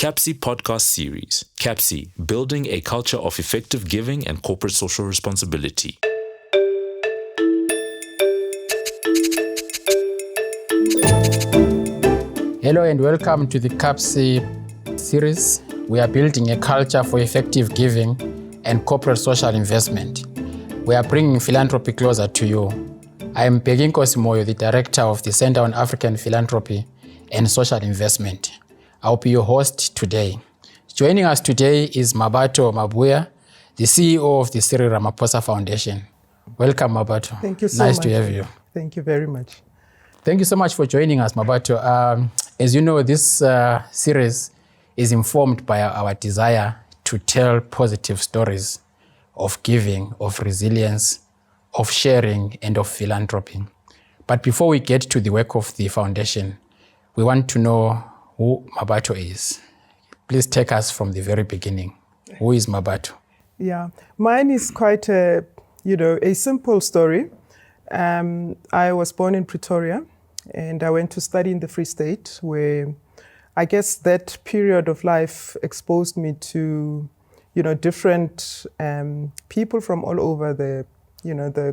CAPSI podcast series. CAPSI, building a culture of effective giving and corporate social responsibility. Hello and welcome to the CAPSI series. We are building a culture for effective giving and corporate social investment. We are bringing philanthropy closer to you. I am Bhekinkosi Moyo, the Director of the Center on African Philanthropy and Social Investment. I'll be your host today. Joining us today is Mmabatho Maboya, the CEO of the Cyril Ramaphosa Foundation. Welcome, Mmabatho. Thank you so much. Nice to have you. Thank you very much. Thank you so much for joining us, Mmabatho. As you know, this series is informed by our desire to tell positive stories of giving, of resilience, of sharing, and of philanthropy. But before we get to the work of the foundation, we want to know who Mmabatho is. Please take us from the very beginning. Who is Mmabatho? Yeah, mine is quite a simple story. I was born in Pretoria and I went to study in the Free State, where I guess that period of life exposed me to, different people from all over the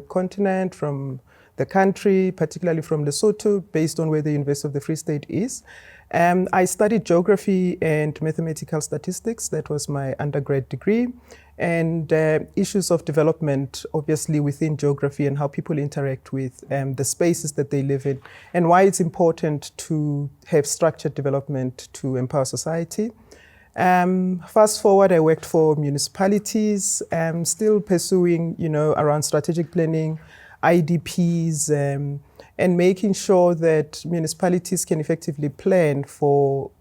continent, from the country, particularly from Lesotho, based on where the University of the Free State is. I studied geography and mathematical statistics. That was my undergrad degree. And issues of development, obviously within geography, and how people interact with the spaces that they live in, and why it's important to have structured development to empower society. Fast forward, I worked for municipalities, still pursuing, around strategic planning, IDPs, and making sure that municipalities can effectively plan for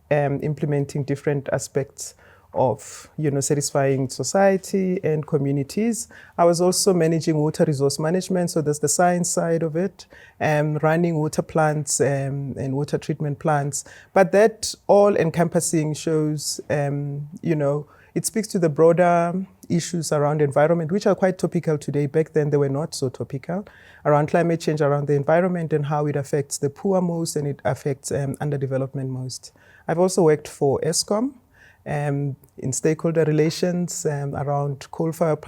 implementing different aspects of, satisfying society and communities. I was also managing water resource management, so there's the science side of it, running water plants and water treatment plants. But that all encompassing shows, it speaks to the broader issues around environment, which are quite topical today. Back then, they were not so topical, around climate change, around the environment and how it affects the poor most and it affects underdevelopment most. I've also worked for ESCOM in stakeholder relations around coal-fired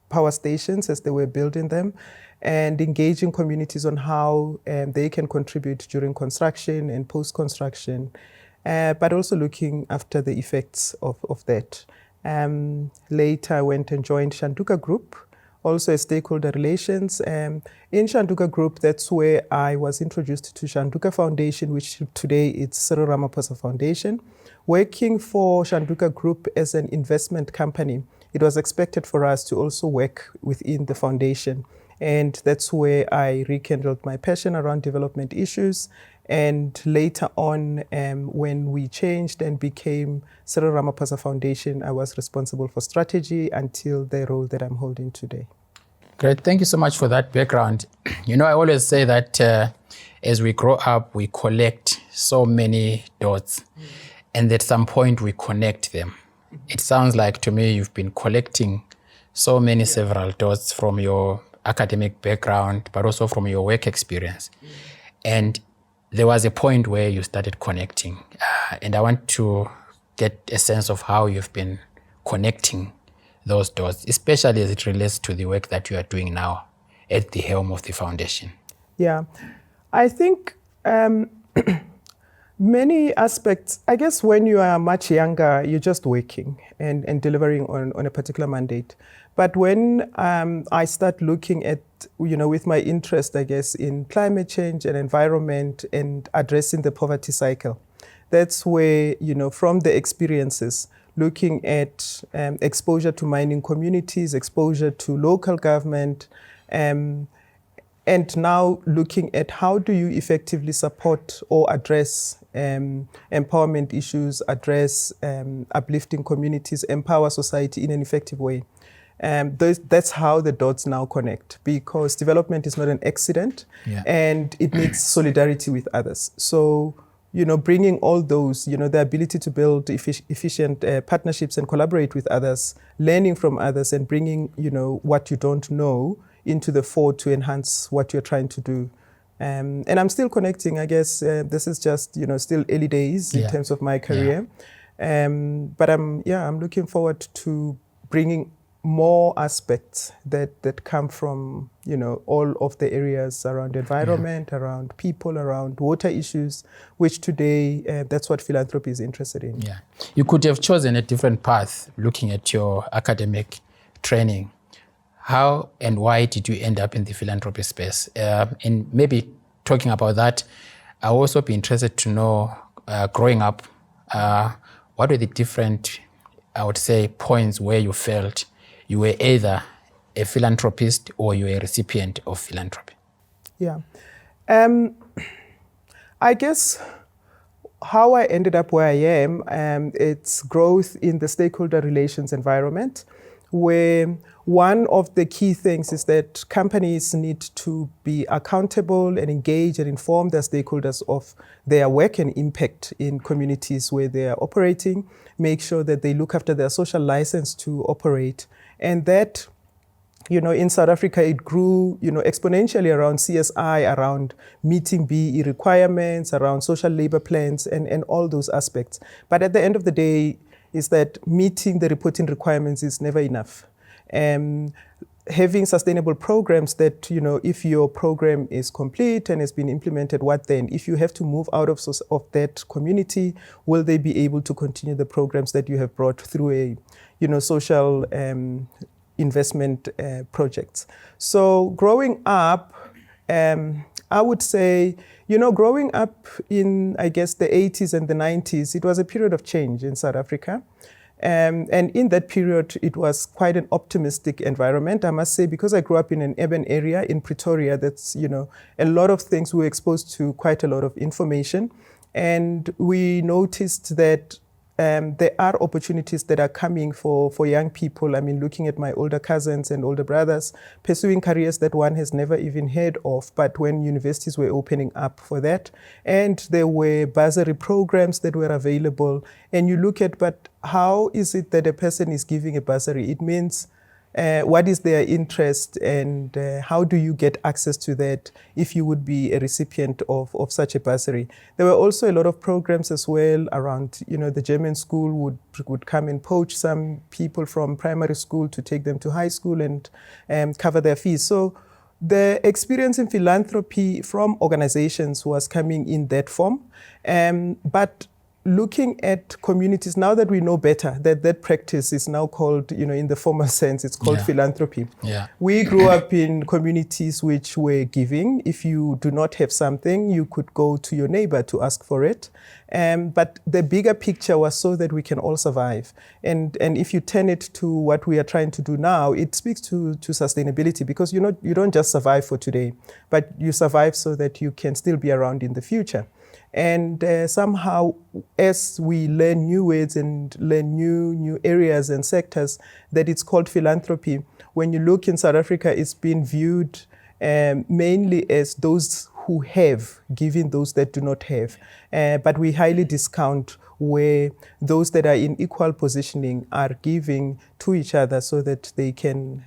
power stations as they were building them, and engaging communities on how they can contribute during construction and post-construction, but also looking after the effects of that. Later, I went and joined Shanduka Group, also as stakeholder relations. In Shanduka Group, that's where I was introduced to Shanduka Foundation, which today is Cyril Ramaphosa Foundation. Working for Shanduka Group as an investment company, it was expected for us to also work within the foundation. And that's where I rekindled my passion around development issues. And later on, when we changed and became Cyril Ramaphosa Foundation, I was responsible for strategy until the role that I'm holding today. Great. Thank you so much for that background. I always say that as we grow up, we collect so many dots, and at some point we connect them. It sounds like to me you've been collecting so many several dots from your academic background, but also from your work experience. And there was a point where you started connecting. And I want to get a sense of how you've been connecting those dots, especially as it relates to the work that you are doing now at the helm of the foundation. Yeah, I think many aspects, I guess when you are much younger, you're just working and delivering on a particular mandate. But when I start looking at, with my interest, I guess, in climate change and environment and addressing the poverty cycle, that's where, from the experiences, looking at exposure to mining communities, exposure to local government, and now looking at how do you effectively support or address empowerment issues, address uplifting communities, empower society in an effective way. That's how the dots now connect, because development is not an accident, and it needs solidarity with others. So, bringing all those, the ability to build efficient partnerships and collaborate with others, learning from others, and bringing, what you don't know into the fore to enhance what you're trying to do. And I'm still connecting. I guess this is just, still early days in terms of my career. But I'm looking forward to bringing more aspects that come from, all of the areas around environment, around people, around water issues, which today, that's what philanthropy is interested in. Yeah. You could have chosen a different path looking at your academic training. How and why did you end up in the philanthropy space? And maybe talking about that, I'll also be interested to know, growing up, what were the different, I would say, points where you felt you were either a philanthropist or you were a recipient of philanthropy? Yeah. I guess how I ended up where I am, it's growth in the stakeholder relations environment, where one of the key things is that companies need to be accountable and engage and inform their stakeholders of their work and impact in communities where they are operating, make sure that they look after their social license to operate. And that, in South Africa, it grew, exponentially around CSI, around meeting BE requirements, around social labor plans, and all those aspects. But at the end of the day, is that meeting the reporting requirements is never enough. Having sustainable programs that, if your program is complete and has been implemented, what then? If you have to move out of that community, will they be able to continue the programs that you have brought through a, social investment projects? So growing up, I would say, growing up in, I guess, the 80s and the 90s, it was a period of change in South Africa. And in that period, it was quite an optimistic environment, I must say, because I grew up in an urban area in Pretoria. That's, a lot of things. We were exposed to quite a lot of information. And we noticed that there are opportunities that are coming for young people. I mean, looking at my older cousins and older brothers, pursuing careers that one has never even heard of, but when universities were opening up for that, and there were bursary programs that were available, and you look at, but how is it that a person is giving a bursary? It means what is their interest, and how do you get access to that if you would be a recipient of such a bursary? There were also a lot of programs as well around, the German school would come and poach some people from primary school to take them to high school and cover their fees. So the experience in philanthropy from organizations was coming in that form. But looking at communities, now that we know better, that practice is now called, in the formal sense, it's called philanthropy. Yeah. We grew up in communities which were giving. If you do not have something, you could go to your neighbor to ask for it. But the bigger picture was so that we can all survive. And if you turn it to what we are trying to do now, it speaks to sustainability, because you don't just survive for today, but you survive so that you can still be around in the future. And somehow, as we learn new words and learn new areas and sectors, that it's called philanthropy. When you look in South Africa, it's been viewed mainly as those who have, giving those that do not have. But we highly discount where those that are in equal positioning are giving to each other so that they can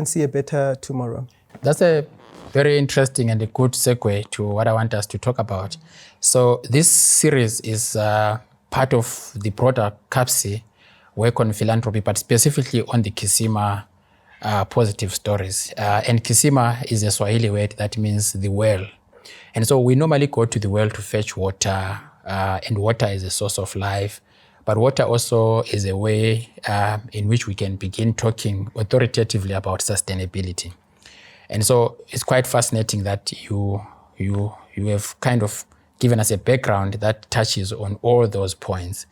see a better tomorrow. That's a very interesting and a good segue to what I want us to talk about. So this series is part of the broader CAPSI work on philanthropy, but specifically on the Kisima positive stories. And Kisima is a Swahili word that means the well. And so we normally go to the well to fetch water, and water is a source of life. But water also is a way in which we can begin talking authoritatively about sustainability. And so it's quite fascinating that you have kind of given us a background that touches on all those points.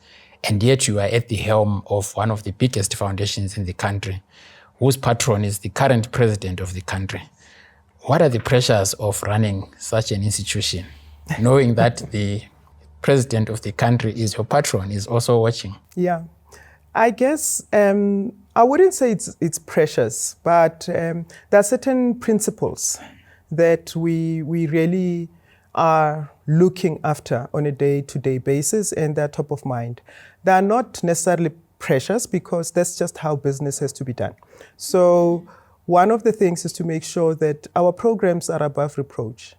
And yet you are at the helm of one of the biggest foundations in the country, whose patron is the current president of the country. What are the pressures of running such an institution, knowing that the president of the country is your patron, is also watching? Yeah, I guess I wouldn't say it's pressures, but there are certain principles that we really are looking after on a day-to-day basis, and they're top of mind. They are not necessarily pressures, because that's just how business has to be done. So one of the things is to make sure that our programs are above reproach,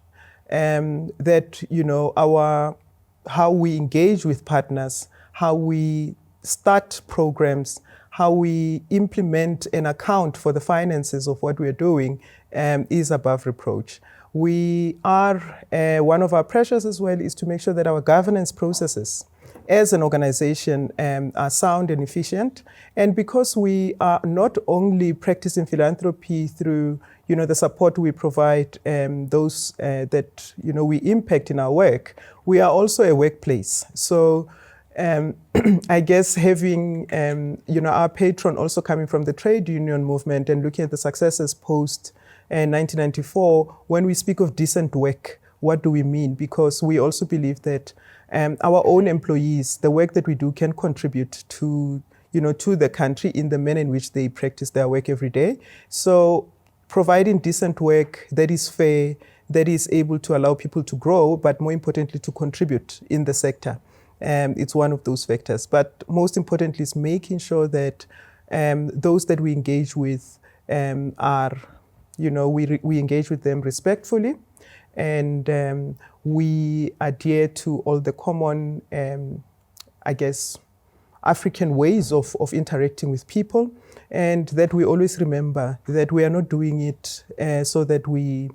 that, how we engage with partners, how we start programs, how we implement and account for the finances of what we're doing is above reproach. We are, one of our pressures as well is to make sure that our governance processes as an organization are sound and efficient. And because we are not only practicing philanthropy through the support we provide those that we impact in our work, we are also a workplace. So I guess having our patron also coming from the trade union movement and looking at the successes post 1994, when we speak of decent work, what do we mean? Because we also believe that our own employees, the work that we do can contribute to the country in the manner in which they practice their work every day. So providing decent work that is fair, that is able to allow people to grow, but more importantly, to contribute in the sector. It's one of those factors. But most importantly is making sure that those that we engage with are, we engage with them respectfully, and we adhere to all the common, African ways of interacting with people, and that we always remember that we are not doing it so that we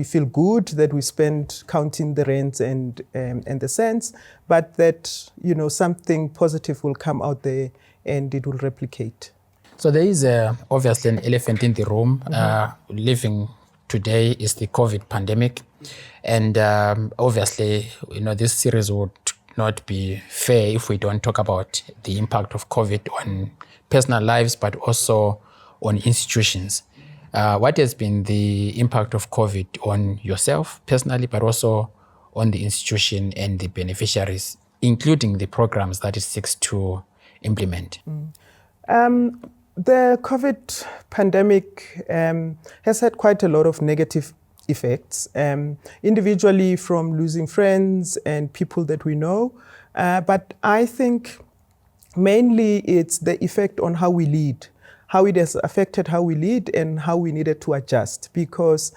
feel good that we spend counting the rands and the cents, but that something positive will come out there and it will replicate. So there is obviously an elephant in the room. Living today is the COVID pandemic, and obviously this series would not be fair if we don't talk about the impact of COVID on personal lives, but also on institutions. What has been the impact of COVID on yourself personally, but also on the institution and the beneficiaries, including the programs that it seeks to implement? The COVID pandemic has had quite a lot of negative effects, individually from losing friends and people that we know. But I think mainly it's the effect on how we lead, how it has affected how we lead and how we needed to adjust. Because,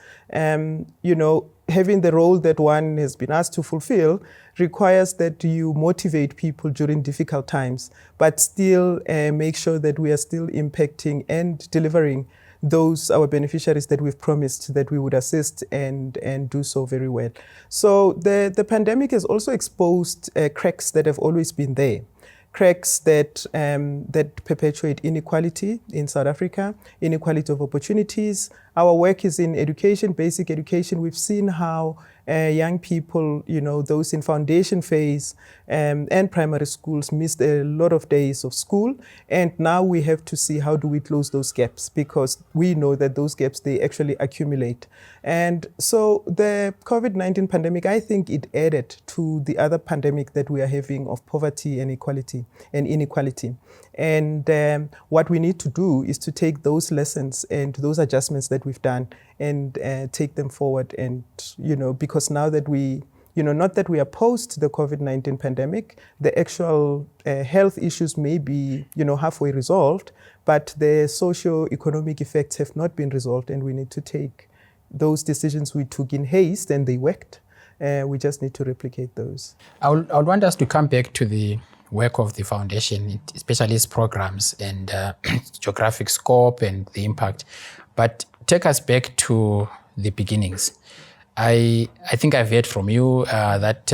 having the role that one has been asked to fulfill requires that you motivate people during difficult times, but still make sure that we are still impacting and delivering those, our beneficiaries that we've promised that we would assist and do so very well. So the pandemic has also exposed cracks that have always been there. Cracks that perpetuate inequality in South Africa, inequality of opportunities. Our work is in education, basic education. We've seen how young people, those in foundation phase and primary schools missed a lot of days of school. And now we have to see how do we close those gaps, because we know that those gaps, they actually accumulate. And so the COVID-19 pandemic, I think it added to the other pandemic that we are having of poverty and equality and inequality. And what we need to do is to take those lessons and those adjustments that we've done and take them forward. And, because now that we, not that we are post the COVID-19 pandemic, the actual health issues may be, halfway resolved, but the socio-economic effects have not been resolved, and we need to take those decisions we took in haste and they worked. We just need to replicate those. I would want us to come back to the work of the foundation, especially its programs and geographic scope and the impact. But take us back to the beginnings. I think I've heard from you that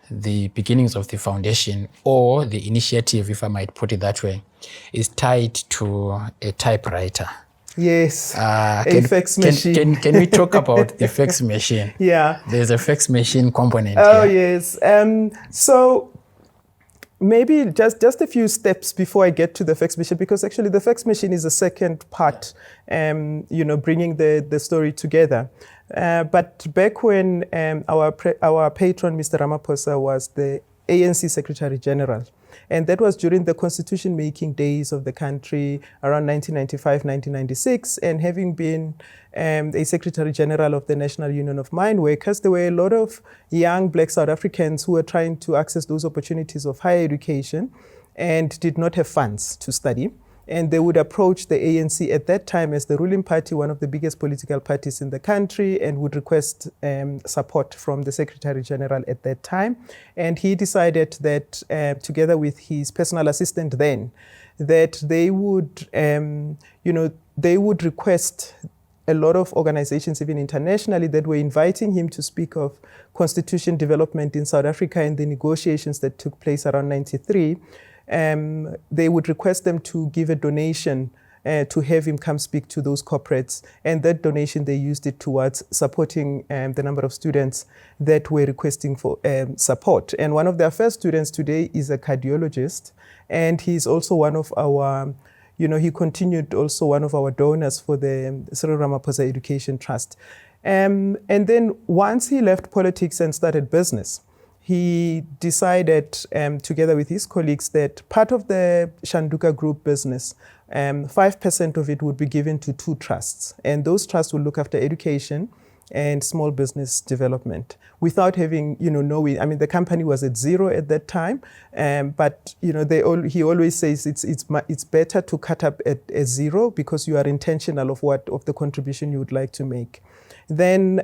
the beginnings of the foundation, or the initiative, if I might put it that way, is tied to a typewriter. Yes, a fax machine. Can we talk about the fax machine? Yeah. There's a fax machine component here. Yes. So maybe just a few steps before I get to the fax machine, because actually the fax machine is the second part, bringing the story together. But back when our patron, Mr. Ramaphosa, was the ANC Secretary General, and that was during the constitution-making days of the country around 1995, 1996. And having been a Secretary General of the National Union of Mine Workers, there were a lot of young Black South Africans who were trying to access those opportunities of higher education and did not have funds to study. and they would approach the ANC at that time as the ruling party, one of the biggest political parties in the country, and would request support from the Secretary General at that time. And he decided that, together with his personal assistant then, that they would, they would request a lot of organizations, even internationally, that were inviting him to speak of constitution development in South Africa and the negotiations that took place around 93. They would request them to give a donation to have him come speak to those corporates. And that donation, they used it towards supporting the number of students that were requesting for support. And one of their first students today is a cardiologist, and he's also one of our, he continued also one of our donors for the Cyril Ramaphosa Education Trust. And then once he left politics and started business, he decided, together with his colleagues, that part of the Shanduka Group business, 5% of it would be given to 2 trusts. And those trusts will look after education and small business development without having, knowing. I mean, the company was at zero at that time, but he always says it's better to cut up at zero because you are intentional of the contribution you would like to make. Then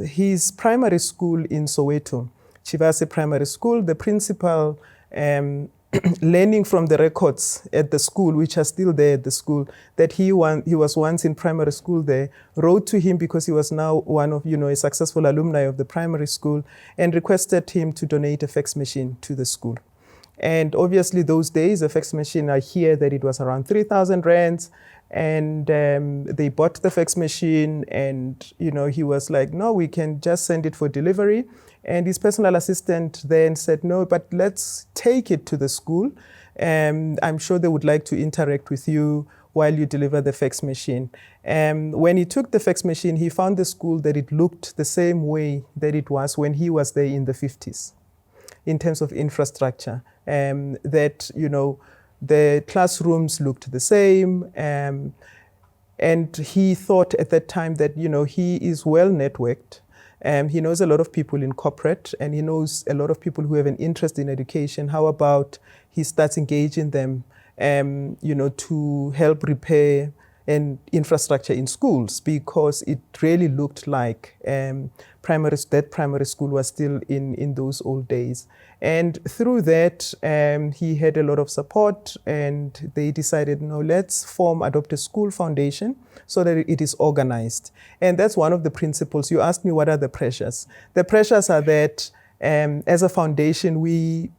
his primary school in Soweto, Chivase Primary School, the principal, learning from the records at the school, which are still there at the school, that he was once in primary school there, wrote to him because he was now one of, a successful alumni of the primary school, and requested him to donate a fax machine to the school. And obviously those days, a fax machine, I hear that it was around 3,000 rands, and they bought the fax machine, and he was like, no, we can just send it for delivery. And his personal assistant then said, no, but let's take it to the school. I'm sure they would like to interact with you while you deliver the fax machine. When he took the fax machine, he found the school that it looked the same way that it was when he was there in the 50s in terms of infrastructure. That, the classrooms looked the same. And he thought at that time that, he is well networked. He knows a lot of people in corporate, and he knows a lot of people who have an interest in education. How about he starts engaging them, to help repair and infrastructure in schools, because it really looked like that primary school was still in those old days. And through that, he had a lot of support, and they decided, no, let's adopt a school foundation so that it is organized. And that's one of the principles. You asked me what are the pressures. The pressures are that as a foundation, we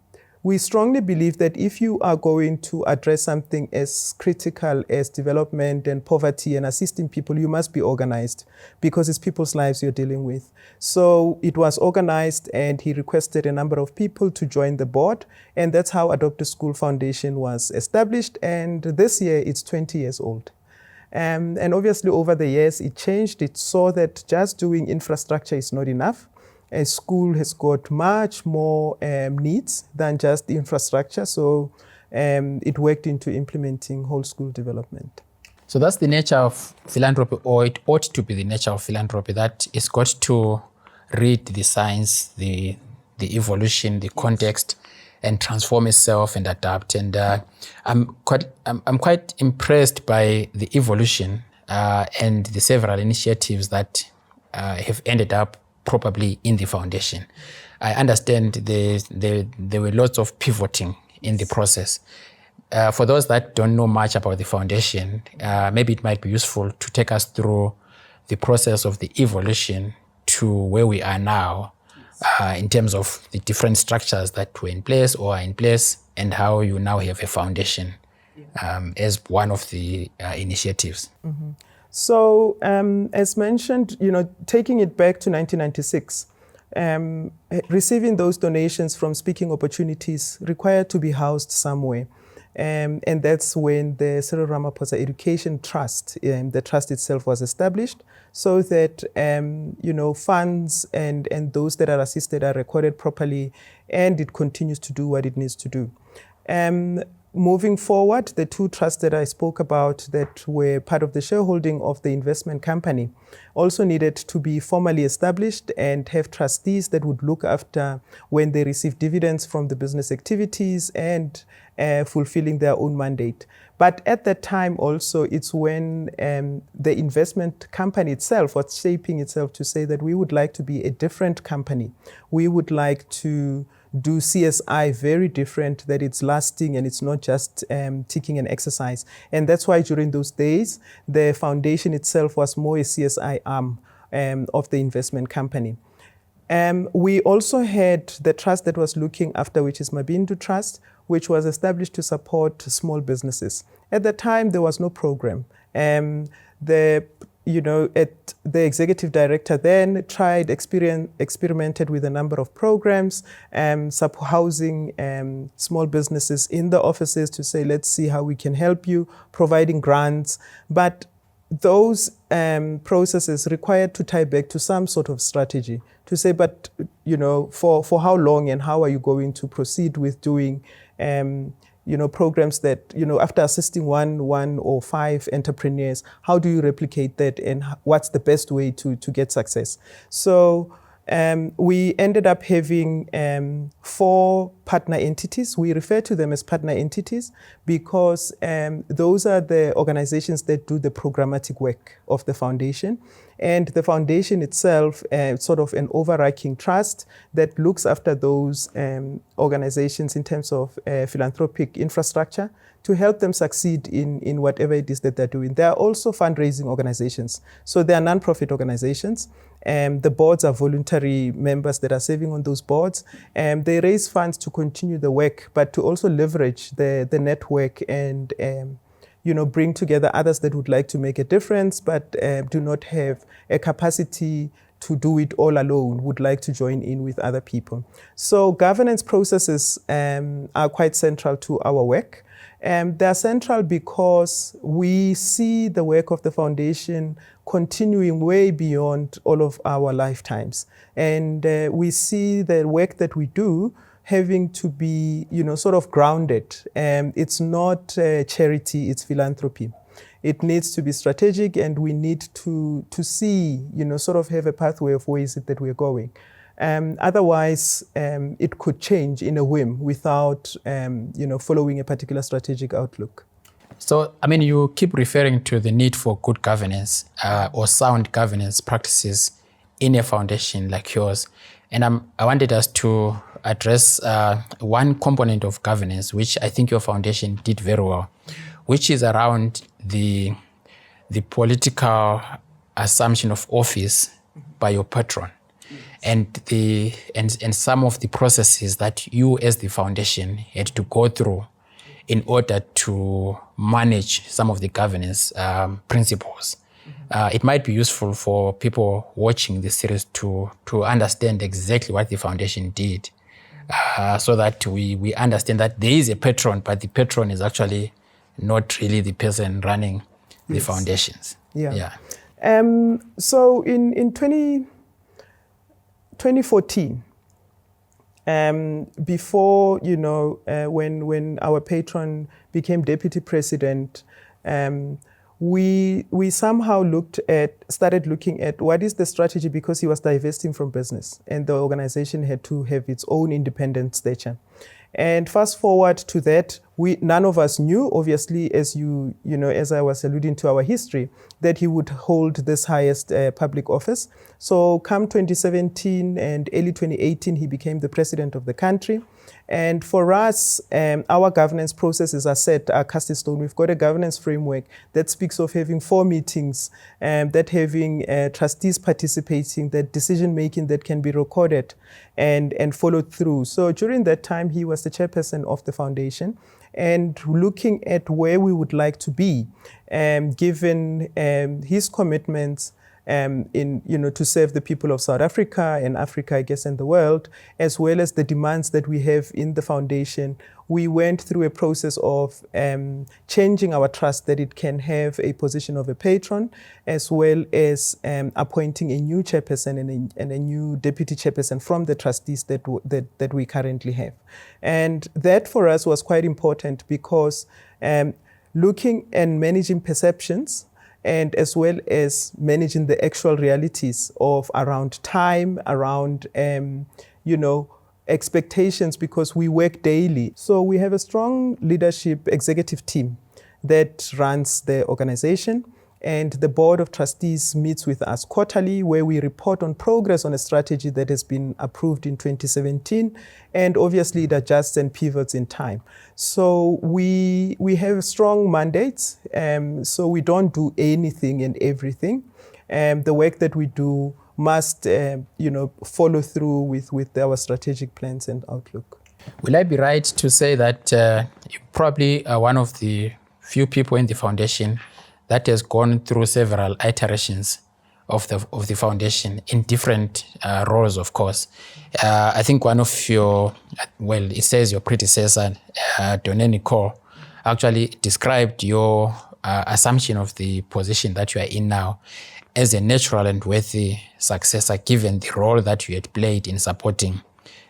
strongly believe that if you are going to address something as critical as development and poverty and assisting people, you must be organized, because it's people's lives you're dealing with. So it was organized, and he requested a number of people to join the board, and that's how Adopt a School Foundation was established. And this year it's 20 years old. And obviously over the years it changed. It saw that just doing infrastructure is not enough. A school has got much more needs than just the infrastructure, so it worked into implementing whole school development. So that's the nature of philanthropy, or it ought to be the nature of philanthropy, that it's got to read the science, the evolution, the context, and transform itself and adapt. And I'm quite impressed by the evolution and the several initiatives that have ended up probably in the foundation. I understand there were lots of pivoting in the process. For those that don't know much about the foundation, maybe it might be useful to take us through the process of the evolution to where we are now, in terms of the different structures that were in place or are in place, and how you now have a foundation as one of the initiatives. Mm-hmm. So, as mentioned, taking it back to 1996, receiving those donations from Speaking Opportunities required to be housed somewhere. And that's when the Cyril Ramaphosa Education Trust, the trust itself, was established, so that funds and those that are assisted are recorded properly, and it continues to do what it needs to do. moving forward, the two trusts that I spoke about that were part of the shareholding of the investment company also needed to be formally established and have trustees that would look after when they receive dividends from the business activities and fulfilling their own mandate. But at that time also, it's when the investment company itself was shaping itself to say that we would like to be a different company. We would like to do CSI very different, that it's lasting and it's not just ticking an exercise. And that's why during those days, the foundation itself was more a CSI arm of the investment company. We also had the trust that was looking after, which is Mabindu Trust, which was established to support small businesses. At the time, there was no program. The executive director then experimented with a number of programs, housing small businesses in the offices to say, let's see how we can help you, providing grants. But those processes required to tie back to some sort of strategy to say, but for how long and how are you going to proceed with doing programs that, after assisting one or five entrepreneurs, how do you replicate that and what's the best way to get success? So we ended up having 4 partner entities. We refer to them as partner entities because those are the organizations that do the programmatic work of the foundation. And the foundation itself, sort of an overarching trust that looks after those organizations in terms of philanthropic infrastructure to help them succeed in whatever it is that they're doing. There are also fundraising organizations. So they are non-profit organizations. The boards are voluntary members that are serving on those boards. They raise funds to continue the work, but to also leverage the network and bring together others that would like to make a difference, but do not have a capacity to do it all alone, would like to join in with other people. So governance processes are quite central to our work. They're central because we see the work of the foundation continuing way beyond all of our lifetimes. And we see the work that we do having to be, sort of grounded. It's not charity, it's philanthropy. It needs to be strategic, and we need to see, sort of have a pathway of where is it that we're going. Otherwise, it could change in a whim without, following a particular strategic outlook. So, you keep referring to the need for good governance or sound governance practices in a foundation like yours. And I wanted us to address one component of governance, which I think your foundation did very well, which is around the political assumption of office by your patron, and some of the processes that you as the foundation had to go through in order to manage some of the governance principles. It might be useful for people watching this series to understand exactly what the foundation did, so that we understand that there is a patron, but the patron is actually not really the person running the foundations. Yeah. So in 2014, before, when our patron became deputy president, we somehow started looking at what is the strategy, because he was divesting from business and the organization had to have its own independent stature. And fast forward to that, none of us knew, obviously, as as I was alluding to our history, that he would hold this highest public office. So come 2017 and early 2018, he became the president of the country. And for us, our governance processes are cast in stone. We've got a governance framework that speaks of having 4 meetings, that having trustees participating, that decision-making that can be recorded and followed through. So during that time, he was the chairperson of the foundation, and looking at where we would like to be, given his commitments, to serve the people of South Africa and Africa, I guess, and the world, as well as the demands that we have in the foundation, we went through a process of changing our trust that it can have a position of a patron, as well as appointing a new chairperson and a new deputy chairperson from the trustees that we currently have. And that for us was quite important because looking and managing perceptions, and as well as managing the actual realities of around time, around, expectations, because we work daily. So we have a strong leadership executive team that runs the organization, and the board of trustees meets with us quarterly, where we report on progress on a strategy that has been approved in 2017, and obviously it adjusts and pivots in time. So we have strong mandates, so we don't do anything and everything. The work that we do must follow through with our strategic plans and outlook. Will I be right to say that you probably are one of the few people in the foundation that has gone through several iterations of the foundation in different roles, of course. I think one of your, it says your predecessor, Doneni Kor, actually described your assumption of the position that you are in now as a natural and worthy successor, given the role that you had played in supporting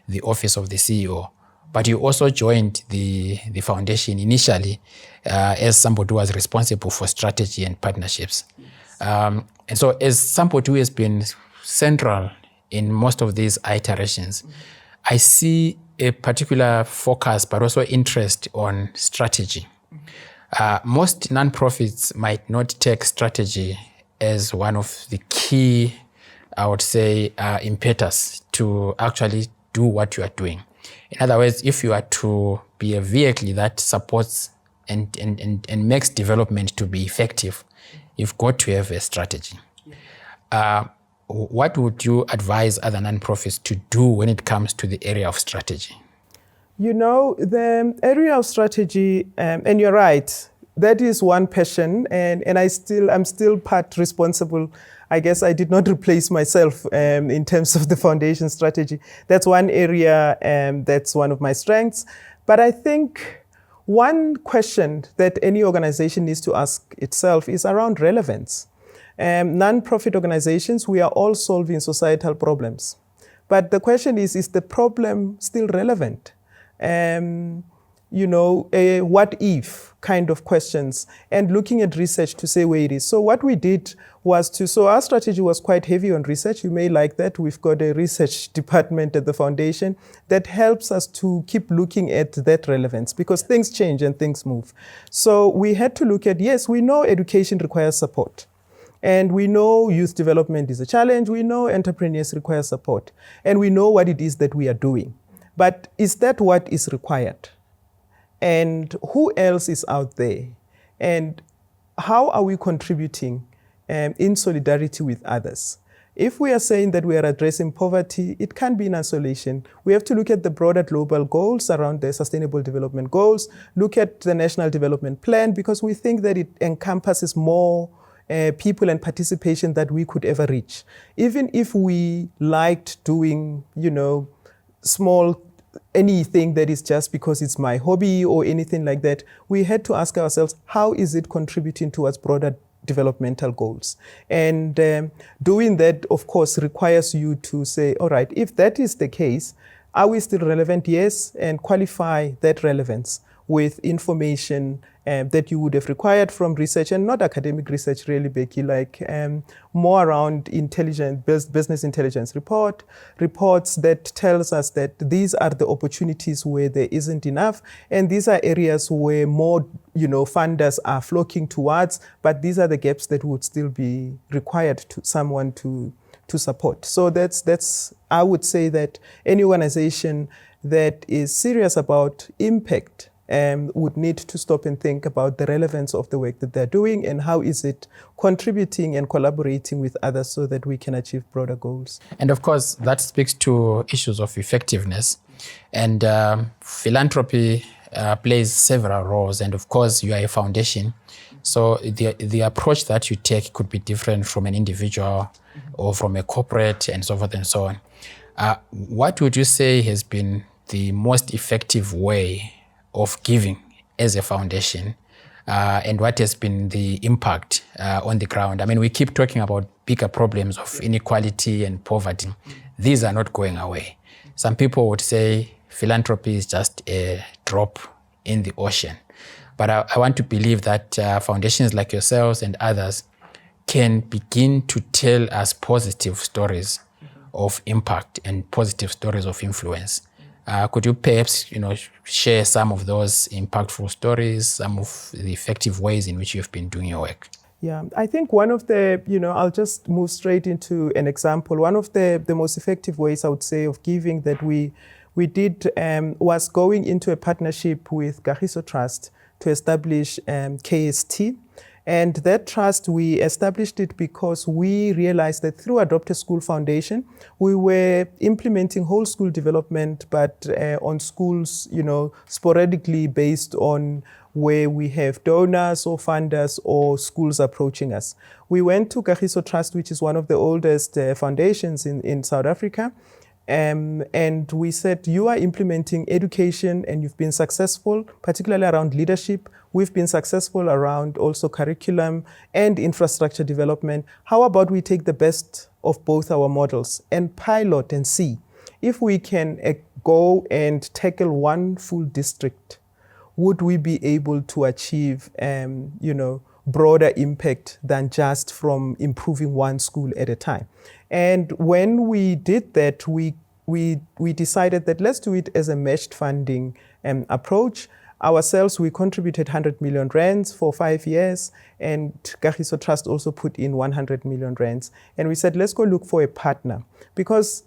the office of the CEO. But you also joined the foundation initially as somebody who was responsible for strategy and partnerships. And so as somebody who has been central in most of these iterations, I see a particular focus, but also interest on strategy. Most nonprofits might not take strategy as one of the key, I would say, impetus to actually do what you are doing. In other words, if you are to be a vehicle that supports and makes development to be effective, you've got to have a strategy. What would you advise other nonprofits to do when it comes to the area of strategy? The area of strategy, and you're right, that is one passion, and I'm still part responsible. I guess I did not replace myself in terms of the foundation strategy. That's one area, that's one of my strengths. But I think one question that any organization needs to ask itself is around relevance. Non-profit organizations, we are all solving societal problems. But the question is the problem still relevant? What if kind of questions, and looking at research to say where it is. So what we did was so our strategy was quite heavy on research. You may like that. We've got a research department at the foundation that helps us to keep looking at that relevance, because things change and things move. So we had to look at, yes, we know education requires support. And we know youth development is a challenge. We know entrepreneurs require support. And we know what it is that we are doing. But is that what is required? And who else is out there? And how are we contributing in solidarity with others? If we are saying that we are addressing poverty, it can't be in isolation. We have to look at the broader global goals around the Sustainable Development Goals, look at the National Development Plan, because we think that it encompasses more people and participation that we could ever reach. Even if we liked doing, small anything that is just because it's my hobby or anything like that, we had to ask ourselves, how is it contributing towards broader developmental goals? And doing that, of course, requires you to say, all right, if that is the case, are we still relevant? Yes, and qualify that relevance with information that you would have required from research, and not academic research really, Becky, like more around business intelligence reports that tells us that these are the opportunities where there isn't enough, and these are areas where more funders are flocking towards, but these are the gaps that would still be required to someone to support. So that's I would say that any organization that is serious about impact would need to stop and think about the relevance of the work that they're doing and how is it contributing and collaborating with others so that we can achieve broader goals. And of course, that speaks to issues of effectiveness. And philanthropy plays several roles. And of course, you are a foundation. So the approach that you take could be different from an individual or from a corporate and so forth and so on. What would you say has been the most effective way of giving as a foundation, and what has been the impact on the ground? I mean, we keep talking about bigger problems of inequality and poverty. These are not going away. Some people would say philanthropy is just a drop in the ocean. But I want to believe that foundations like yourselves and others can begin to tell us positive stories of impact and positive stories of influence. Could you perhaps, share some of those impactful stories, some of the effective ways in which you've been doing your work? Yeah, I think one of the, I'll just move straight into an example. One of the most effective ways, I would say, of giving that we did was going into a partnership with Kagiso Trust to establish KST. And that trust, we established it because we realized that through Adopt a School Foundation, we were implementing whole school development, but on schools, sporadically based on where we have donors or funders or schools approaching us. We went to Kagiso Trust, which is one of the oldest foundations in South Africa. And we said, you are implementing education and you've been successful, particularly around leadership. We've been successful around also curriculum and infrastructure development. How about we take the best of both our models and pilot and see if we can go and tackle one full district? Would we be able to achieve, broader impact than just from improving one school at a time? And when we did that, we decided that let's do it as a matched funding approach. Ourselves, we contributed 100 million rands for 5 years, and Kagiso Trust also put in 100 million rands. And we said, let's go look for a partner. Because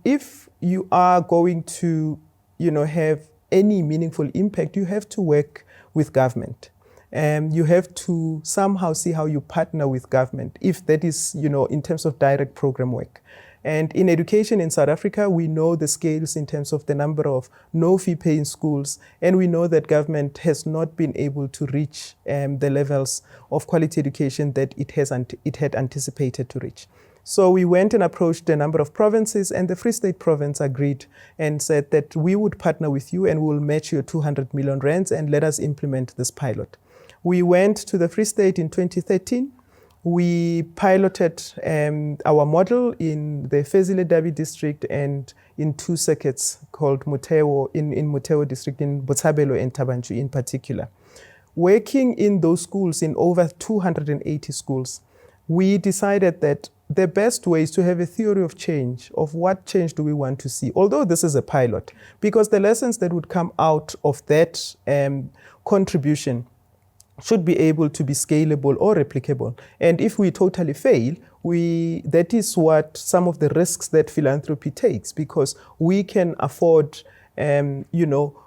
if you are going to, have any meaningful impact, you have to work with government. You have to somehow see how you partner with government, if that is, in terms of direct program work. And in education in South Africa, we know the scales in terms of the number of no-fee paying schools, and we know that government has not been able to reach the levels of quality education that it had anticipated to reach. So we went and approached a number of provinces, and the Free State province agreed and said that we would partner with you and we'll match your 200 million rands and let us implement this pilot. We went to the Free State in 2013. We piloted our model in the Fezile Dabi district and in 2 circuits called Muteo, in Muteo district, in Botshabelo and Tabanchu in particular. Working in those schools, in over 280 schools, we decided that the best way is to have a theory of change, of what change do we want to see, although this is a pilot, because the lessons that would come out of that contribution should be able to be scalable or replicable. And if we totally fail, that is what some of the risks that philanthropy takes, because we can afford,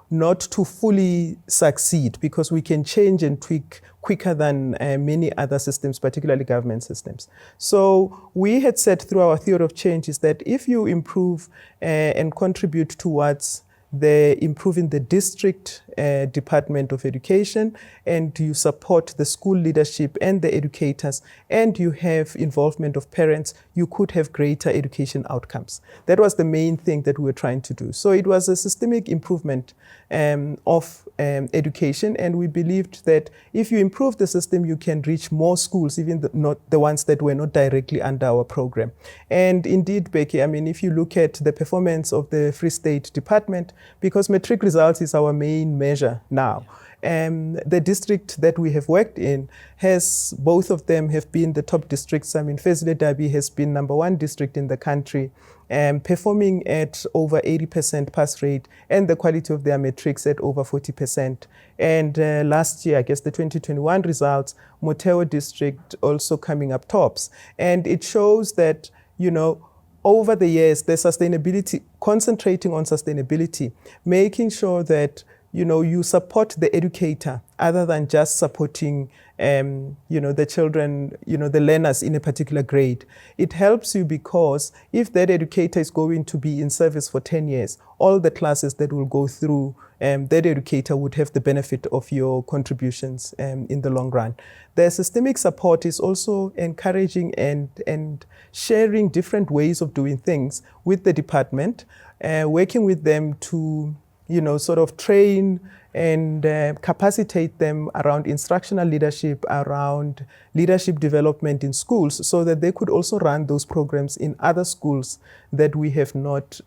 not to fully succeed, because we can change and tweak quicker than many other systems, particularly government systems. So we had said through our theory of change is that if you improve and contribute towards improving the district Department of Education, and you support the school leadership and the educators, and you have involvement of parents, you could have greater education outcomes. That was the main thing that we were trying to do. So it was a systemic improvement of education, and we believed that if you improve the system, you can reach more schools, even not the ones that were not directly under our program. And indeed, Becky, if you look at the performance of the Free State Department, because matric results is our main measure now. The district that we have worked in both of them have been the top districts. Fezile Dabi has been #1 district in the country, performing at over 80% pass rate, and the quality of their metrics at over 40%. And last year, I guess the 2021 results, Muteo district also coming up tops. And it shows that, over the years, the sustainability, concentrating on sustainability, making sure that you support the educator other than just supporting the children, the learners in a particular grade. It helps you because if that educator is going to be in service for 10 years, all the classes that will go through, that educator would have the benefit of your contributions in the long run. The systemic support is also encouraging and sharing different ways of doing things with the department, working with them to sort of train and capacitate them around instructional leadership, around leadership development in schools, so that they could also run those programs in other schools that we have not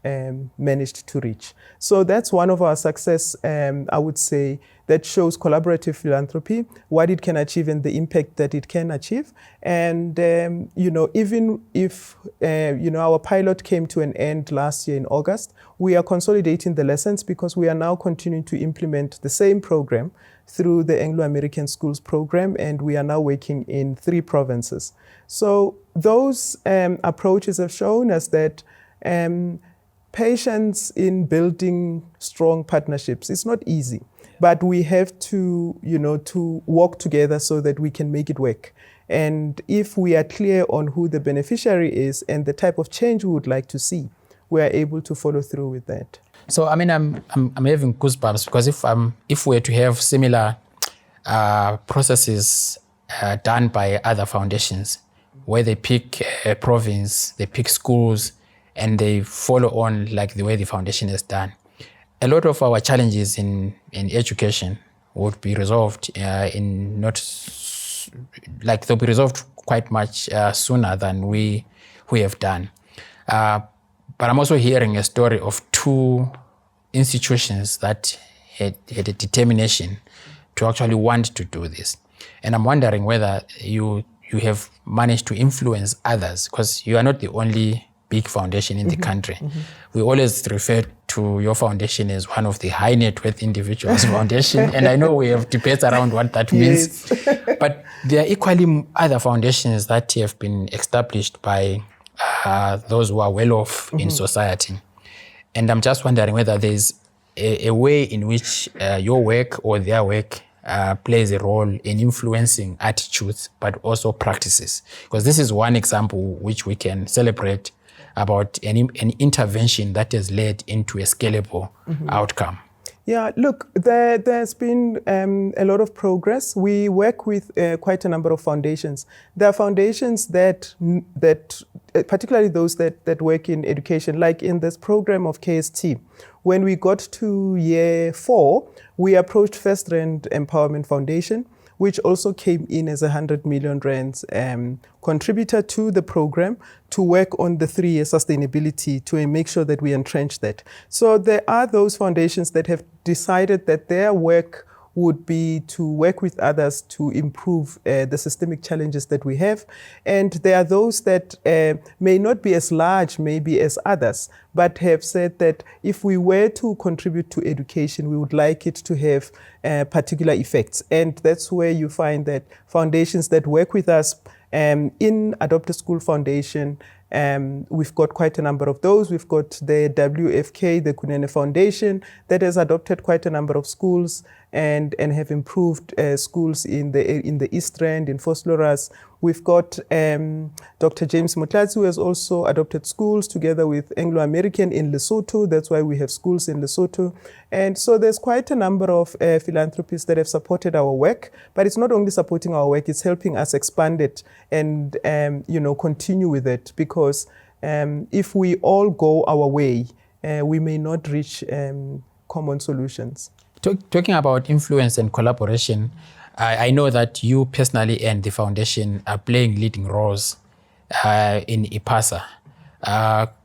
managed to reach. So that's one of our success, I would say, that shows collaborative philanthropy, what it can achieve and the impact that it can achieve. And, even if, our pilot came to an end last year in August, we are consolidating the lessons because we are now continuing to implement the same program through the Anglo-American Schools program, and we are now working in 3 provinces. So those approaches have shown us that patience in building strong partnerships is not easy, but we have to, to work together so that we can make it work. And if we are clear on who the beneficiary is and the type of change we would like to see, we are able to follow through with that. So, I'm having goosebumps because if we were to have similar processes done by other foundations, where they pick a province, they pick schools, and they follow on like the way the foundation has done, a lot of our challenges in education would be resolved they'll be resolved quite much sooner than we have done. But I'm also hearing a story of 2 institutions that had a determination to actually want to do this. And I'm wondering whether you have managed to influence others, because you are not the only big foundation in the country. We always refer to your foundation as one of the high net worth individuals foundation. And I know we have debates around what that means. But there are equally other foundations that have been established by those who are well off in society. And I'm just wondering whether there's a way in which your work or their work plays a role in influencing attitudes, but also practices. Because this is one example which we can celebrate about an intervention that has led into a scalable outcome. Yeah, look, there's been a lot of progress. We work with quite a number of foundations. There are foundations that particularly those that work in education, like in this program of KST. When we got to year 4, we approached First Rand Empowerment Foundation, which also came in as 100 million rands contributor to the program to work on the 3-year sustainability to make sure that we entrench that. So there are those foundations that have decided that their work would be to work with others to improve the systemic challenges that we have. And there are those that may not be as large maybe as others, but have said that if we were to contribute to education, we would like it to have particular effects. And that's where you find that foundations that work with us in Adopt a School Foundation, we've got quite a number of those. We've got the WFK, the Kunene Foundation, that has adopted quite a number of schools and have improved schools in the East Rand, in Vosloorus. We've got Dr. James Motlatsi, who has also adopted schools together with Anglo-American in Lesotho. That's why we have schools in Lesotho. And so there's quite a number of philanthropists that have supported our work, but it's not only supporting our work, it's helping us expand it and continue with it, because if we all go our way, we may not reach common solutions. Talking about influence and collaboration, I know that you personally and the foundation are playing leading roles in IPASA.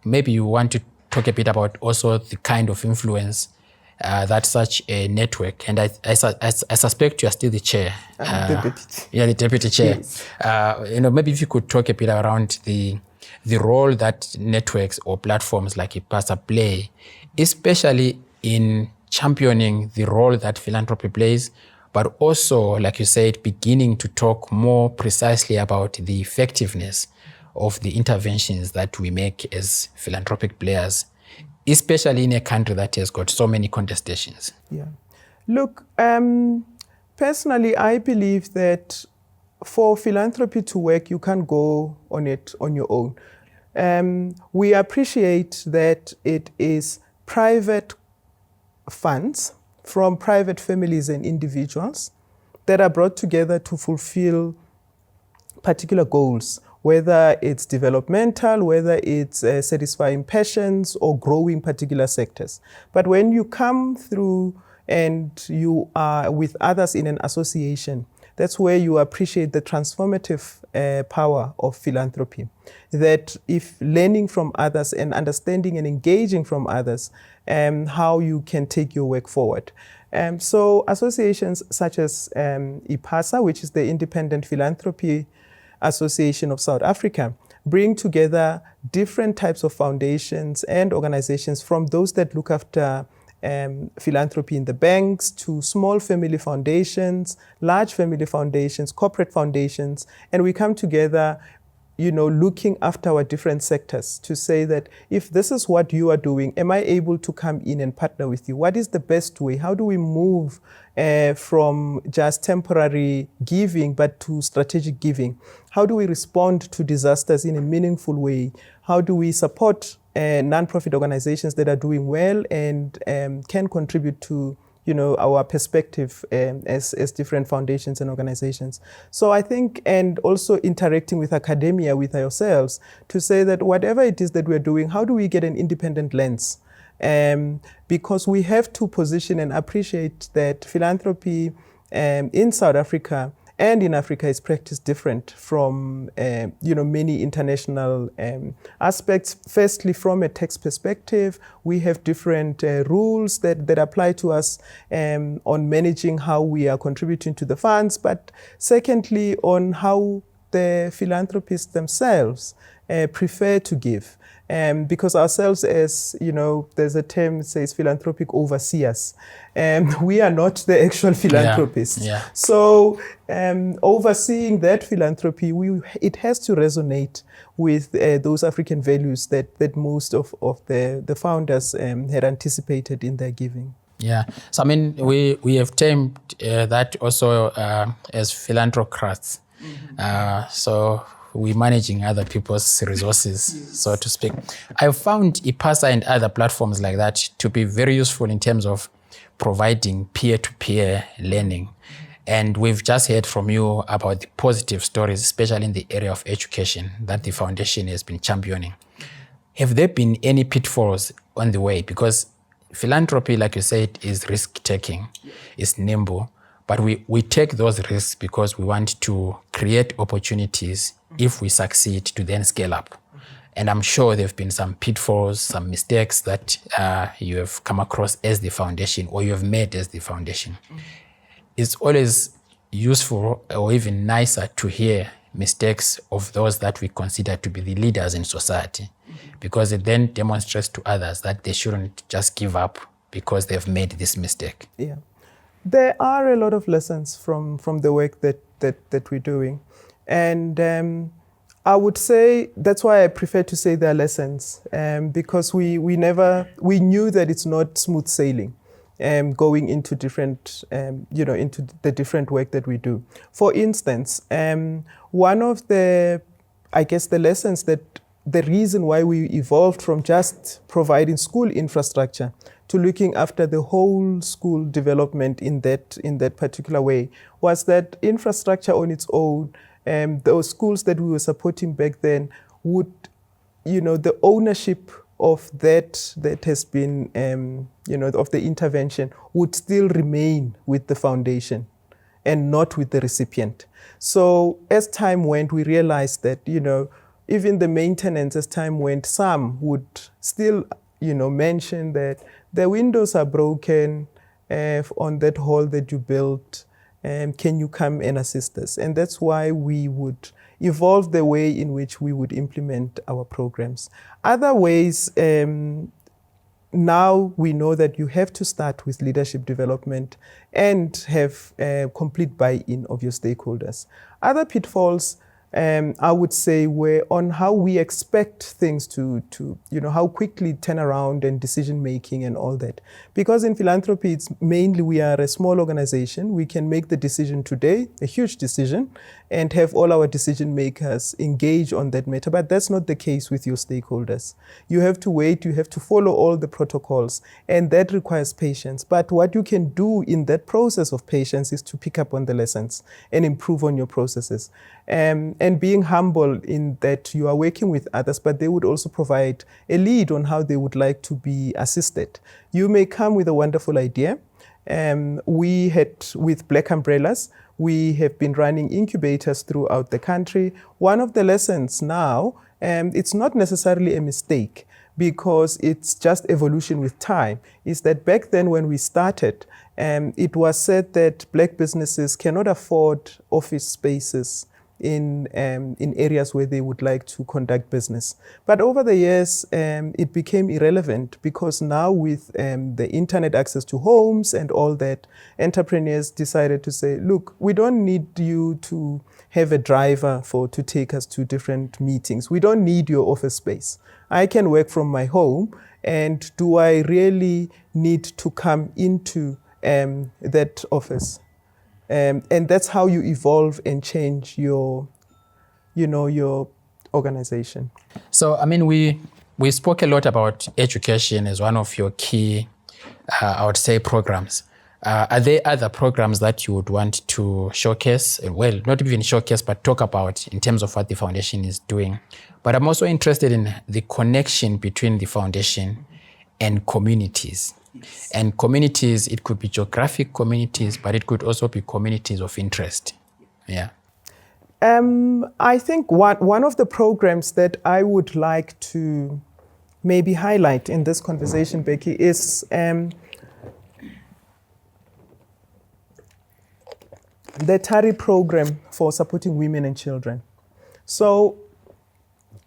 Maybe you want to talk a bit about also the kind of influence that such a network, and I suspect you are still the chair. Yeah, the deputy chair. Yes. Maybe if you could talk a bit around the role that networks or platforms like IPASA play, especially in championing the role that philanthropy plays, but also, like you said, beginning to talk more precisely about the effectiveness of the interventions that we make as philanthropic players, especially in a country that has got so many contestations. Yeah. Look, personally, I believe that for philanthropy to work, you can't go on it on your own. We appreciate that it is private funds from private families and individuals that are brought together to fulfill particular goals, whether it's developmental, whether it's satisfying passions or growing particular sectors. But when you come through and you are with others in an association, that's where you appreciate the transformative power of philanthropy. That if learning from others and understanding and engaging from others, how you can take your work forward. So associations such as IPASA, which is the Independent Philanthropy Association of South Africa, bring together different types of foundations and organizations, from those that look after philanthropy in the banks to small family foundations, large family foundations, corporate foundations, and we come together, looking after our different sectors to say that if this is what you are doing, am I able to come in and partner with you? What is the best way? How do we move from just temporary giving but to strategic giving? How do we respond to disasters in a meaningful way? How do we support non-profit organizations that are doing well and can contribute to our perspective as different foundations and organizations? So I think, and also interacting with academia, with ourselves, to say that whatever it is that we're doing, how do we get an independent lens? Because we have to position and appreciate that philanthropy in South Africa and in Africa is practiced different from many international aspects. Firstly, from a tax perspective, we have different rules that apply to us on managing how we are contributing to the funds. But secondly, on how the philanthropists themselves prefer to give. Because ourselves, as there's a term that says philanthropic overseers, we are not the actual philanthropists. Yeah. So overseeing that philanthropy, it has to resonate with those African values that most of the founders had anticipated in their giving. Yeah, so I mean, we have termed that also as philanthrocrats. So we're managing other people's resources, yes, so to speak. I've found IPASA and other platforms like that to be very useful in terms of providing peer-to-peer learning. And we've just heard from you about the positive stories, especially in the area of education, that the foundation has been championing. Have there been any pitfalls on the way? Because philanthropy, like you said, is risk-taking, is nimble. But we take those risks because we want to create opportunities if we succeed to then scale up. And I'm sure there have been some pitfalls, some mistakes that you have come across as the foundation or you have made as the foundation. It's always useful or even nicer to hear mistakes of those that we consider to be the leaders in society, because it then demonstrates to others that they shouldn't just give up because they've made this mistake. Yeah. There are a lot of lessons from the work that we're doing. And I would say, that's why I prefer to say they're lessons, because we knew that it's not smooth sailing going into different, into the different work that we do. For instance, one of the lessons that the reason why we evolved from just providing school infrastructure to looking after the whole school development in that particular way was that infrastructure on its own, those schools that we were supporting back then would, the ownership of that has been, of the intervention would still remain with the foundation and not with the recipient. So as time went, we realized that, even the maintenance, as time went, some would still, mention that the windows are broken on that hall that you built. Can you come and assist us? And that's why we would evolve the way in which we would implement our programs. Other ways, now we know that you have to start with leadership development and have complete buy-in of your stakeholders. Other pitfalls, I would say, were on how we expect things to how quickly turn around and decision making and all that. Because in philanthropy, it's mainly we are a small organization. We can make the decision today, a huge decision, and have all our decision makers engage on that matter. But that's not the case with your stakeholders. You have to wait, you have to follow all the protocols, and that requires patience. But what you can do in that process of patience is to pick up on the lessons and improve on your processes. And being humble in that you are working with others, but they would also provide a lead on how they would like to be assisted. You may come with a wonderful idea. We had, with Black Umbrellas, we have been running incubators throughout the country. One of the lessons now, it's not necessarily a mistake, because it's just evolution with time, is that back then when we started, it was said that Black businesses cannot afford office spaces in areas where they would like to conduct business. But over the years, it became irrelevant, because now with the internet access to homes and all that, entrepreneurs decided to say, look, we don't need you to have a driver to take us to different meetings. We don't need your office space. I can work from my home, and do I really need to come into that office? And that's how you evolve and change your organization. So, I mean, we spoke a lot about education as one of your key, I would say, programs. Are there other programs that you would want to showcase? Well, not even showcase, but talk about in terms of what the foundation is doing. But I'm also interested in the connection between the foundation and communities. Yes. And communities, it could be geographic communities, but it could also be communities of interest. Yeah. I think one of the programs that I would like to maybe highlight in this conversation, Becky, is the TARI program for supporting women and children. So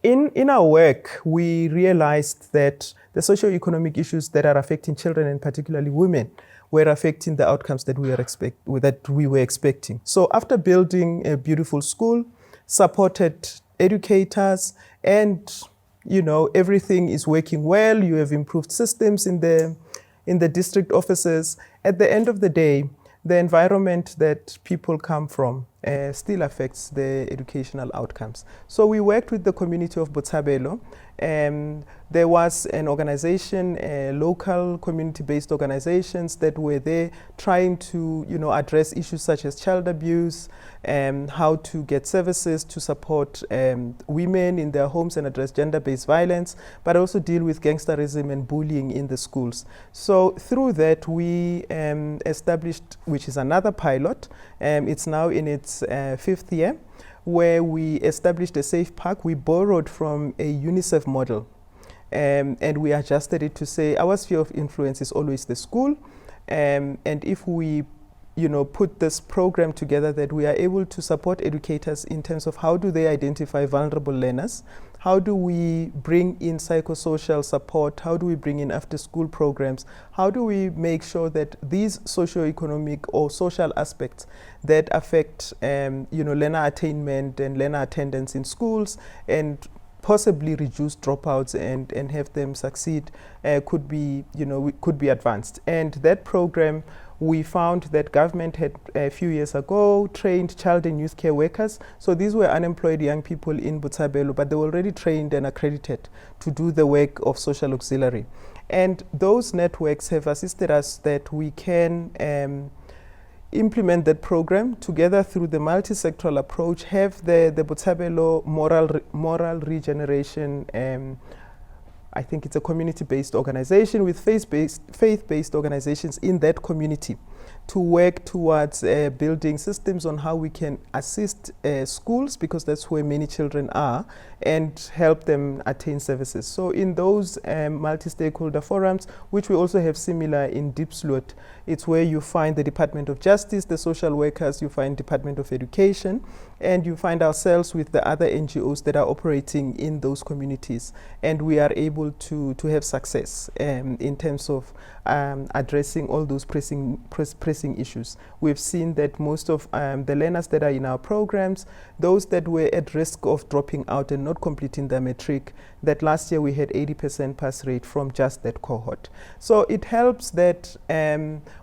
in our work, we realized that the socio-economic issues that are affecting children, and particularly women, were affecting the outcomes that we were expecting. So after building a beautiful school, supported educators, and everything is working well, you have improved systems in the district offices. At the end of the day, the environment that people come from still affects the educational outcomes. So we worked with the community of Botshabelo. There was an organization, local community-based organizations that were there trying to address issues such as child abuse, how to get services to support women in their homes and address gender-based violence, but also deal with gangsterism and bullying in the schools. So through that, we established, which is another pilot, it's now in its 5th year, where we established a safe park. We borrowed from a UNICEF model, and we adjusted it to say our sphere of influence is always the school, and if we put this program together, that we are able to support educators in terms of how do they identify vulnerable learners, how do we bring in psychosocial support, how do we bring in after-school programs, how do we make sure that these socio-economic or social aspects that affect learner attainment and learner attendance in schools and possibly reduce dropouts and have them succeed could be advanced. And that program, we found that government had a few years ago trained child and youth care workers. So these were unemployed young people in Botshabelo, but they were already trained and accredited to do the work of social auxiliary. And those networks have assisted us that we can implement that program together through the multi-sectoral approach, have the Botshabelo moral regeneration. I think it's a community-based organization with faith-based organizations in that community to work towards building systems on how we can assist schools, because that's where many children are, and help them attain services. So in those multi-stakeholder forums, which we also have similar in Diepsloot, it's where you find the Department of Justice, the social workers, you find Department of Education, and you find ourselves with the other NGOs that are operating in those communities. And we are able to have success in terms of addressing all those pressing most pressing issues. We've seen that most of the learners that are in our programs, those that were at risk of dropping out and not completing their matric, that last year we had 80% pass rate from just that cohort. So it helps that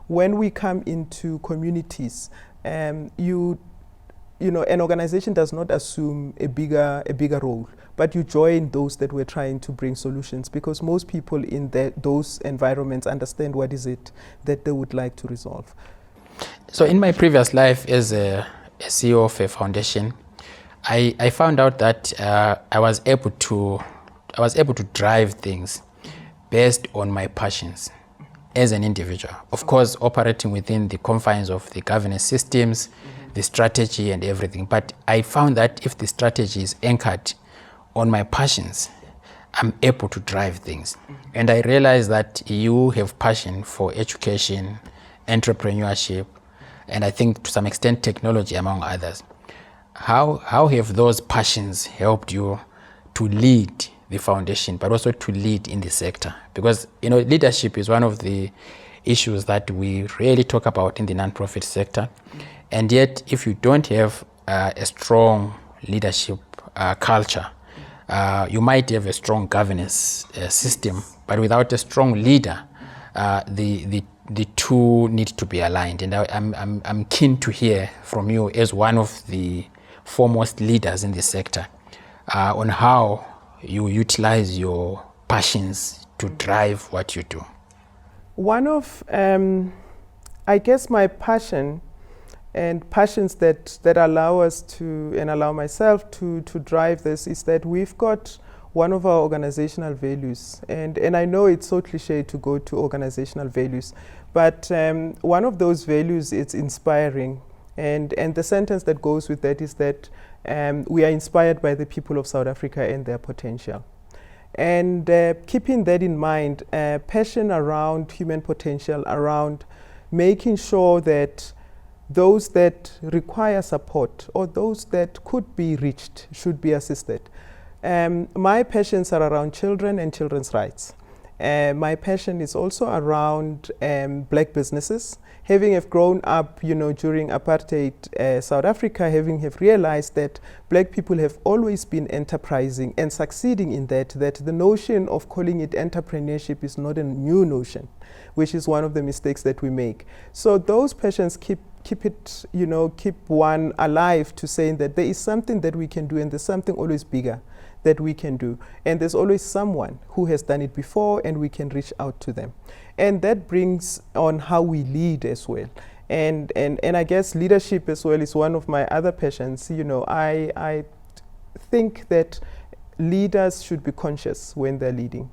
when we come into communities, you know, an organization does not assume a bigger role, but you join those that we're trying to bring solutions, because most people in those environments understand what is it that they would like to resolve. So in my previous life as a CEO of a foundation, I found out that I was able to drive things based on my passions as an individual. Of course, operating within the confines of the governance systems, the strategy and everything. But I found that if the strategy is anchored on my passions, I'm able to drive things. And I realized that you have passion for education, entrepreneurship, and I think to some extent technology, among others. How have those passions helped you to lead the foundation, but also to lead in the sector? Because, you know, leadership is one of the issues that we really talk about in the nonprofit sector. And yet, if you don't have a strong leadership culture, you might have a strong governance system, but without a strong leader, the two need to be aligned. And I'm keen to hear from you as one of the foremost leaders in the sector on how you utilize your passions to drive what you do. One of, I guess, my passion and passions that allow us to, and allow myself to drive this, is that we've got one of our organizational values. And I know it's so cliche to go to organizational values, but one of those values is inspiring. And the sentence that goes with that is that we are inspired by the people of South Africa and their potential. And keeping that in mind, passion around human potential, around making sure that those that require support or those that could be reached should be assisted. My passions are around children and children's rights. My passion is also around black businesses. Having have grown up, you know, during apartheid South Africa, having have realized that black people have always been enterprising and succeeding in that the notion of calling it entrepreneurship is not a new notion, which is one of the mistakes that we make. So those passions keep it, you know, keep one alive to saying that there is something that we can do, and there's something always bigger that we can do. And there's always someone who has done it before, and we can reach out to them. And that brings on how we lead as well. And I guess leadership as well is one of my other passions. You know, I think that leaders should be conscious when they're leading.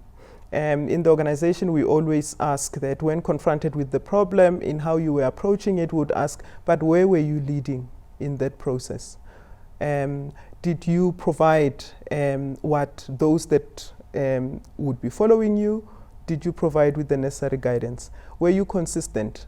In the organization, we always ask that when confronted with the problem, in how you were approaching it, we would ask, but where were you leading in that process? Did you provide what those that would be following you, did you provide with the necessary guidance? Were you consistent?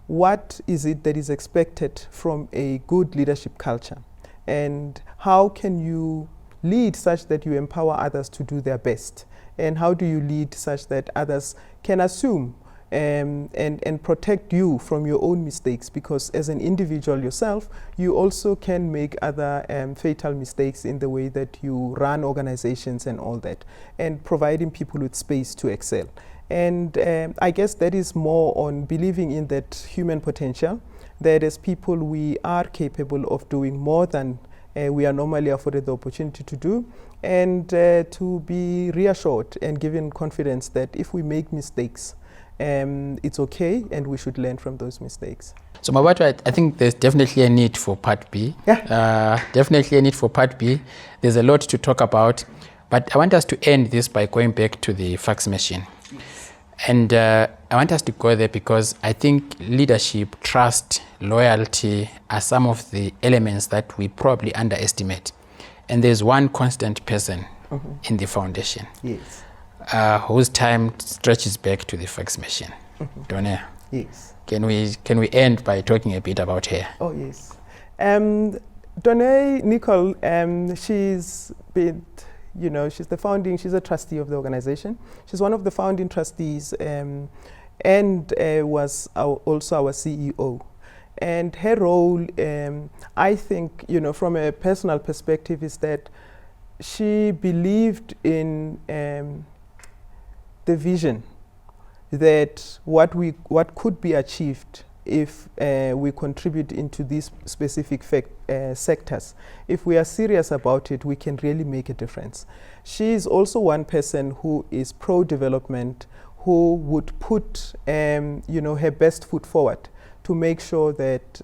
What is it that is expected from a good leadership culture? And how can you lead such that you empower others to do their best? And how do you lead such that others can assume and protect you from your own mistakes? Because as an individual yourself, you also can make other fatal mistakes in the way that you run organizations and all that, and providing people with space to excel. And I guess that is more on believing in that human potential, that as people we are capable of doing more than we are normally afforded the opportunity to do, and to be reassured and given confidence that if we make mistakes, it's okay, and we should learn from those mistakes. So Mmabatho, I think there's definitely a need for part B. Yeah. Definitely a need for part B. There's a lot to talk about, but I want us to end this by going back to the fax machine. Yes. And I want us to go there because I think leadership, trust, loyalty are some of the elements that we probably underestimate. And there's one constant person in the foundation. Yes. Whose time stretches back to the fax machine. Donnell. Yes. Can we end by talking a bit about her? Oh yes. Donnell Nicole, she's been, you know, she's a trustee of the organization. She's one of the founding trustees and was also our CEO. And her role, I think, from a personal perspective, is that she believed in the vision that what could be achieved if we contribute into these specific sectors. If we are serious about it, we can really make a difference. She is also one person who is pro-development, who would put her best foot forward to make sure that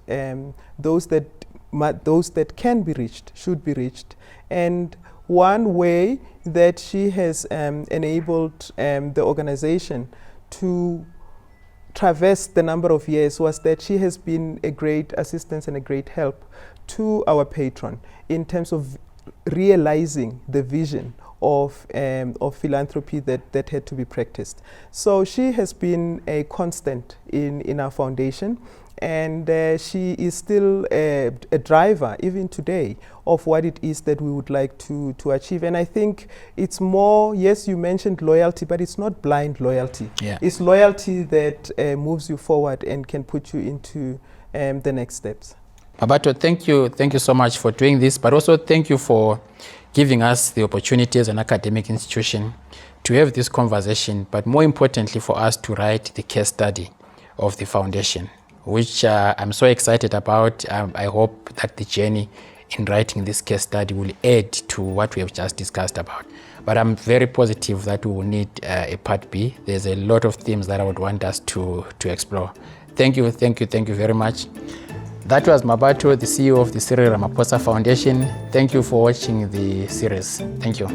those that can be reached should be reached. And one way that she has enabled the organization to traverse the number of years was that she has been a great assistance and a great help to our patron in terms of realizing the vision of philanthropy that had to be practiced. So she has been a constant in our foundation, and she is still a driver even today of what it is that we would like to achieve. And I think it's more, yes, you mentioned loyalty, but it's not blind loyalty. Yeah. It's loyalty that moves you forward and can put you into the next steps. Mmabatho, thank you so much for doing this, but also thank you for giving us the opportunity as an academic institution to have this conversation, but more importantly for us to write the case study of the foundation, which I'm so excited about. I hope that the journey in writing this case study will add to what we have just discussed about. But I'm very positive that we will need a part B. There's a lot of themes that I would want us to explore. Thank you very much. That was Mmabatho, the CEO of the Cyril Ramaphosa Foundation. Thank you for watching the series. Thank you.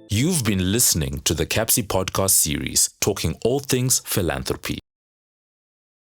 You've been listening to the CAPSI podcast series, talking all things philanthropy.